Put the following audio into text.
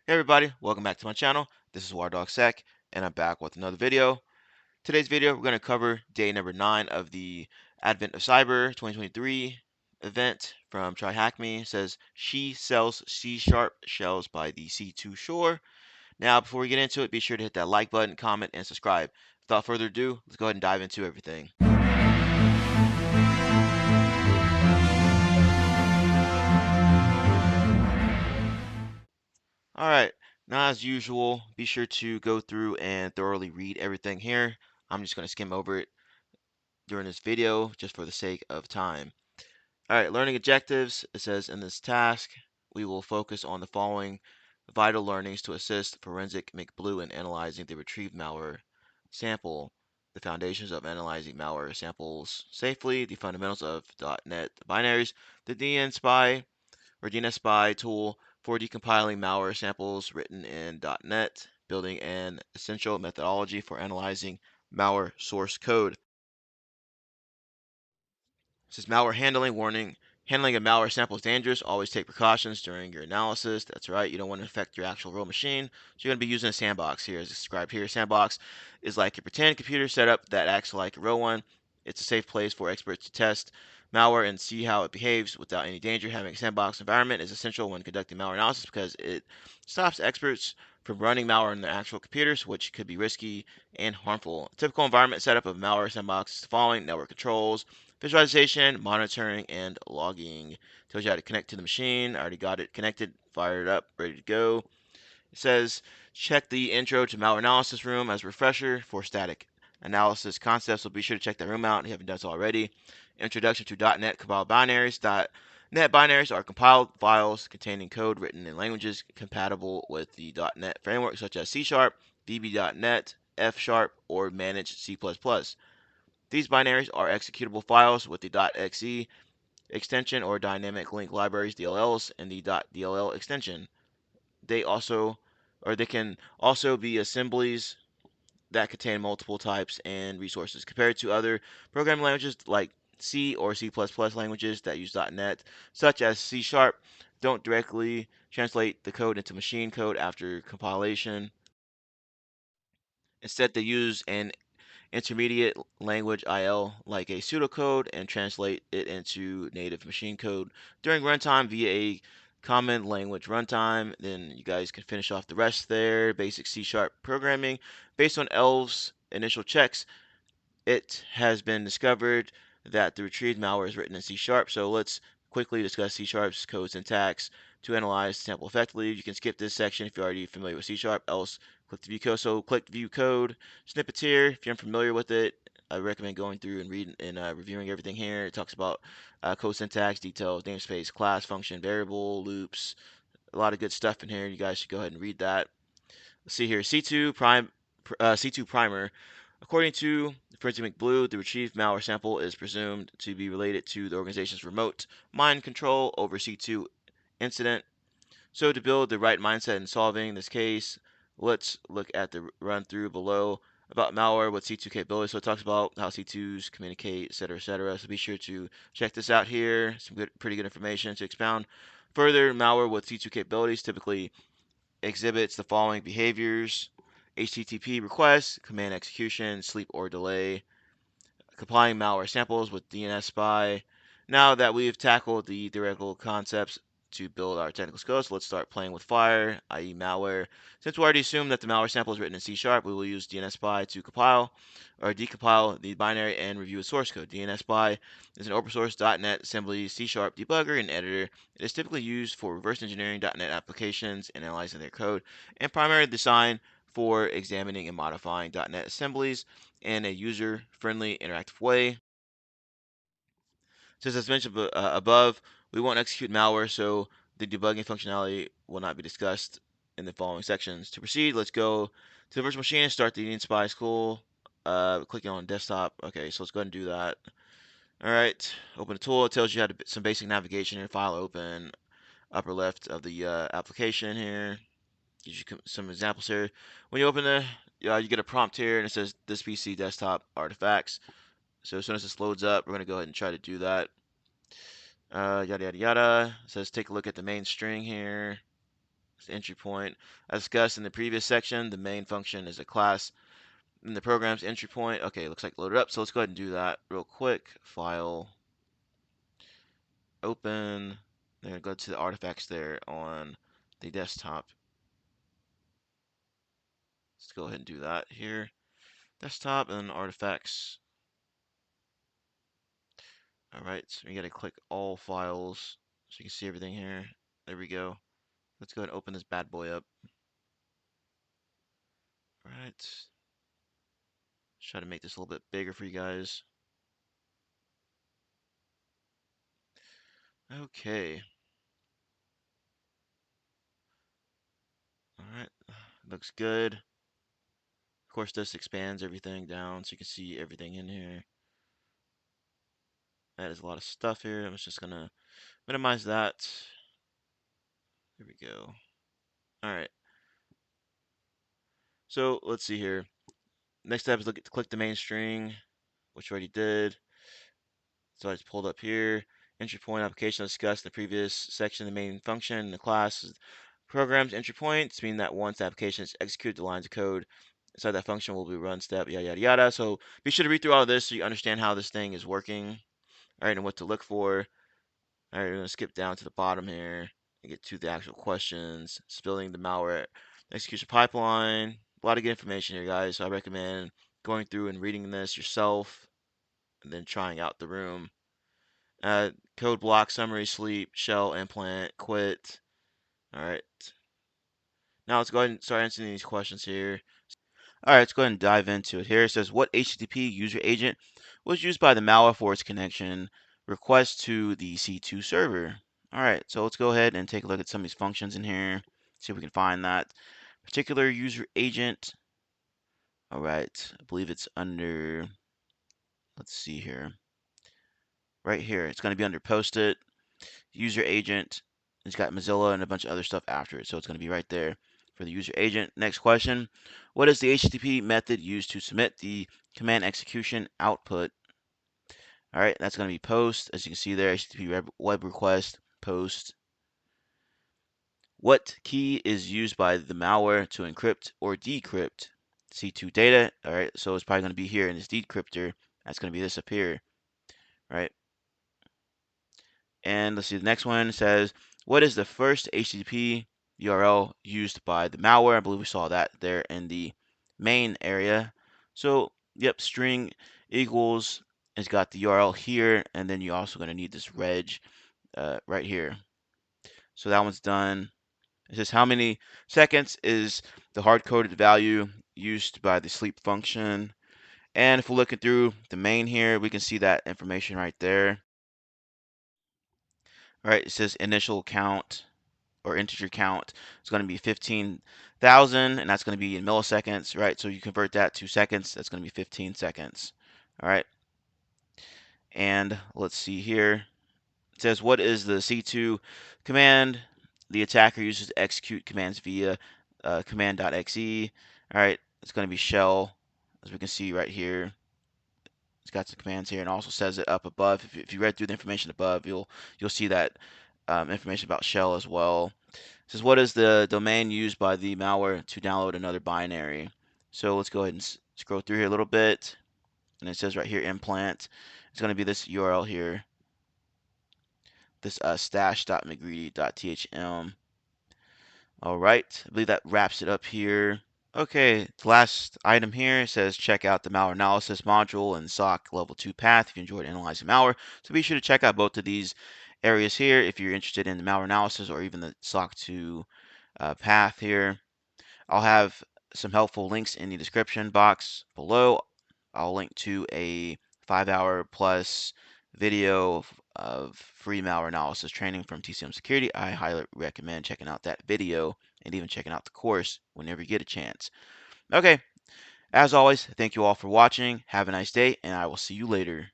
Hey everybody, welcome back to my channel. This is WireDogSec, and I'm back with another video. Today's video, we're going to cover day number 9 of the Advent of Cyber 2023 event from TryHackMe. It says, she sells C-sharp shells by the C2 Shore. Now, before we get into it, be sure to hit that like button, comment, and subscribe. Without further ado, let's go ahead and dive into everything. Alright, now as usual, be sure to go through and thoroughly read everything here. I'm just going to skim over it during this video just for the sake of time. Alright, learning objectives. It says in this task, we will focus on the following vital learnings to assist forensic McBlue in analyzing the retrieved malware sample, the foundations of analyzing malware samples safely, the fundamentals of .NET binaries, the DNSpy or DNSpy tool for decompiling malware samples written in .NET, building an essential methodology for analyzing malware source code. This is malware handling warning. Handling a malware sample is dangerous. Always take precautions during your analysis. That's right. You don't want to affect your actual real machine. So you're going to be using a sandbox here as described here. Sandbox is like a pretend computer setup that acts like a real one. It's a safe place for experts to test malware and see how it behaves without any danger. Having a sandbox environment is essential when conducting malware analysis because it stops experts from running malware on their actual computers, which could be risky and harmful. A typical environment setup of malware sandbox is the following: network controls, visualization, monitoring, and logging. Tells you how to connect to the machine. I already got it connected, fired up, ready to go. It says check the intro to malware analysis room as a refresher for static analysis concepts. So be sure to check that room out if you haven't done so already. Introduction to .NET compiled binaries. .NET binaries are compiled files containing code written in languages compatible with the .NET framework, such as C Sharp, VB.NET, F Sharp, or managed C++. These binaries are executable files with the .exe extension or dynamic link libraries DLLs and the .dll extension. They can also be assemblies that contain multiple types and resources. Compared to other programming languages like C or C++ languages that use .NET, such as C Sharp, don't directly translate the code into machine code after compilation. Instead, they use an intermediate language IL like a pseudocode and translate it into native machine code during runtime via a common language runtime. Then you guys can finish off the rest there. Basic C Sharp programming. Based on ELV's initial checks, it has been discovered that the retrieved malware is written in C Sharp. So let's quickly discuss C Sharp's code syntax to analyze the sample effectively. You can skip this section if you're already familiar with C Sharp, else click the view code. So click view code snippets here. If you're unfamiliar with it, I recommend going through and reading and reviewing everything here. It talks about code syntax, details, namespace, class, function, variable, loops, a lot of good stuff in here. You guys should go ahead and read that. Let's see here, C2 primer. According to Forensic McBlue, the retrieved malware sample is presumed to be related to the organization's remote mind control over C2 incident. So to build the right mindset in solving this case, let's look at the run through below about malware with C2 capabilities. So it talks about how C2s communicate, etc., etc. So be sure to check this out here. Some pretty good information to expound further. Malware with C2 capabilities typically exhibits the following behaviors: HTTP requests, command execution, sleep or delay, complying malware samples with DNSpy. Now that we've tackled the theoretical concepts to build our technical skills, let's start playing with fire, i.e. malware. Since we already assumed that the malware sample is written in C Sharp, we will use DNSpy to compile or decompile the binary and review its source code. DNSpy is an open source .NET assembly C Sharp debugger and editor. It is typically used for reverse engineering .NET applications and analyzing their code, and primarily designed for examining and modifying .NET assemblies in a user-friendly, interactive way. Since as mentioned above, we won't execute malware, so the debugging functionality will not be discussed in the following sections. To proceed, let's go to the virtual machine and start the DNSpy school. Clicking on desktop. Okay, so let's go ahead and do that. All right, open the tool. It tells you how to some basic navigation here. File open, upper left of the application here. Gives you some examples here. When you open you get a prompt here, and it says this PC desktop artifacts. So as soon as this loads up, we're going to go ahead and try to do that. Yada yada yada. It says take a look at the main string here. It's the entry point. As discussed in the previous section, the main function is a class in the program's entry point. Okay, looks like loaded up. So let's go ahead and do that real quick. File, open. Then go to the artifacts there on the desktop. Let's go ahead and do that here. Desktop and artifacts. All right, so you got to click all files so you can see everything here. There we go. Let's go ahead and open this bad boy up. All right. Try to make this a little bit bigger for you guys. Okay. All right. Looks good. Of course, this expands everything down so you can see everything in here. That is a lot of stuff here. I'm just gonna minimize that. There we go. All right. So let's see here. Next step is click the main string, which we already did. So I just pulled up here. Entry point application discussed in the previous section. The main function in the class is programs entry points, meaning that once the application is executed, the lines of code inside that function will be run step, yada yada yada. So be sure to read through all of this so you understand how this thing is working, all right, and what to look for. All right, we're gonna skip down to the bottom here and get to the actual questions. Building the malware execution pipeline. A lot of good information here, guys. So I recommend going through and reading this yourself and then trying out the room. Code block, summary, sleep, shell, implant, quit. All right. Now let's go ahead and start answering these questions here. All right, let's go ahead and dive into it here. It says, what HTTP user agent was used by the malware for its connection request to the C2 server? All right, so let's go ahead and take a look at some of these functions in here. See if we can find that particular user agent. All right, I believe it's under, let's see here. Right here, it's going to be under post-it, user agent. It's got Mozilla and a bunch of other stuff after it, so it's going to be right there for the user agent. Next question, what is the HTTP method used to submit the command execution output? All right, that's going to be post. As you can see there, HTTP web request, post. What key is used by the malware to encrypt or decrypt C2 data? All right, so it's probably going to be here in this decryptor. That's going to be this up here, right? And let's see, the next one says, what is the first HTTP URL used by the malware? I believe we saw that there in the main area. So, yep, string equals, it's got the URL here, and then you're also going to need this reg right here. So that one's done. It says how many seconds is the hard-coded value used by the sleep function. And if we're looking through the main here, we can see that information right there. All right, it says initial count or integer count is going to be 15,000, and that's going to be in milliseconds, right? So you convert that to seconds, that's going to be 15 seconds. All right. And let's see here. It says, what is the C2 command the attacker uses to execute commands via command.exe? All right, it's going to be shell, as we can see right here. It's got some commands here and also says it up above. If you read through the information above, you'll see that information about shell as well. It says, what is the domain used by the malware to download another binary? So let's go ahead and scroll through here a little bit. And it says right here, implant. It's going to be this URL here, this stash.mcgreedy.thm. All right, I believe that wraps it up here. Okay, the last item here says check out the malware analysis module and SOC level 2 path if you enjoyed analyzing malware. So be sure to check out both of these areas here if you're interested in the malware analysis or even the SOC 2 path here. I'll have some helpful links in the description box below. I'll link to a 5-hour plus video of free malware analysis training from TCM Security. I highly recommend checking out that video and even checking out the course whenever you get a chance. Okay, as always, thank you all for watching. Have a nice day, and I will see you later.